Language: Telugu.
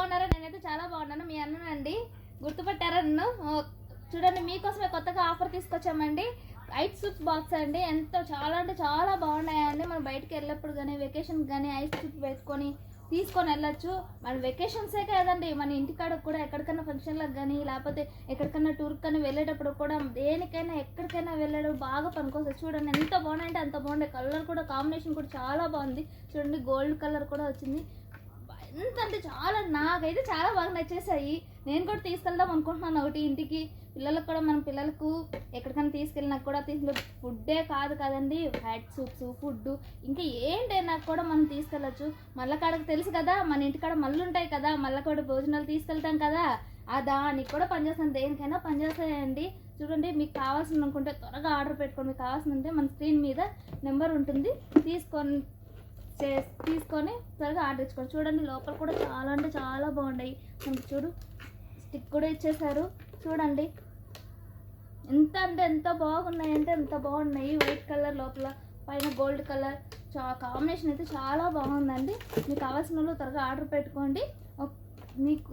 బాగున్నారా? నేనైతే చాలా బాగున్నాను. మీ అన్ననండి, గుర్తుపట్టారా నన్ను? చూడండి, మీకోసమే కొత్తగా ఆఫర్ తీసుకొచ్చామండి. ఐస్ సూప్స్ బాక్స్ అండి. ఎంతో చాలా అంటే చాలా బాగున్నాయండి. మనం బయటకు వెళ్ళినప్పుడు కానీ వెకేషన్కి కానీ ఐస్ సూప్ వేసుకొని తీసుకొని వెళ్ళొచ్చు. మన వెకేషన్సే కదండి, మన ఇంటికాడకు కూడా ఎక్కడికైనా ఫంక్షన్లకు కానీ లేకపోతే ఎక్కడికైనా టూర్కి కానీ వెళ్ళేటప్పుడు కూడా దేనికైనా ఎక్కడికైనా వెళ్ళడం బాగా పనికొస్తుంది. చూడండి ఎంత బాగున్నాయంటే అంత బాగుండే. కలర్ కూడా కాంబినేషన్ కూడా చాలా బాగుంది. చూడండి గోల్డ్ కలర్ కూడా వచ్చింది. ఎంత అంటే చాలా, నాకైతే చాలా బాగా నచ్చేసాయి. నేను కూడా తీసుకెళ్దాం అనుకుంటున్నాను ఒకటి ఇంటికి. పిల్లలకు కూడా, మన పిల్లలకు ఎక్కడికైనా తీసుకెళ్ళినా కూడా ఫుడ్డే కాదు కదండి, హెడ్ సూప్స్, ఫుడ్ ఇంకా ఏంటైనా కూడా మనం తీసుకెళ్ళచ్చు. మళ్ళకాడకు తెలుసు కదా, మన ఇంటికాడ మళ్ళీ ఉంటాయి కదా, మళ్ళకాడ భోజనాలు తీసుకెళ్తాం కదా, దానికి కూడా పనిచేస్తాను. దేనికైనా పనిచేస్తాయండి. చూడండి, మీకు కావాల్సింది అనుకుంటే త్వరగా ఆర్డర్ పెట్టుకోండి. మీకు కావాల్సిందంటే మన స్క్రీన్ మీద నెంబర్ ఉంటుంది, తీసుకొని త్వరగా ఆర్డర్ ఇచ్చుకోండి. చూడండి లోపల కూడా చాలా అంటే చాలా బాగున్నాయి. మనకి చూడు స్టిక్ కూడా ఇచ్చేసారు. చూడండి ఎంత అంటే ఎంత బాగున్నాయంటే ఎంత బాగున్నాయి. వైట్ కలర్ లోపల పైన గోల్డ్ కలర్ కాంబినేషన్ అయితే చాలా బాగుందండి. మీకు కావాల్సిన వాళ్ళు త్వరగా ఆర్డర్ పెట్టుకోండి. మీకు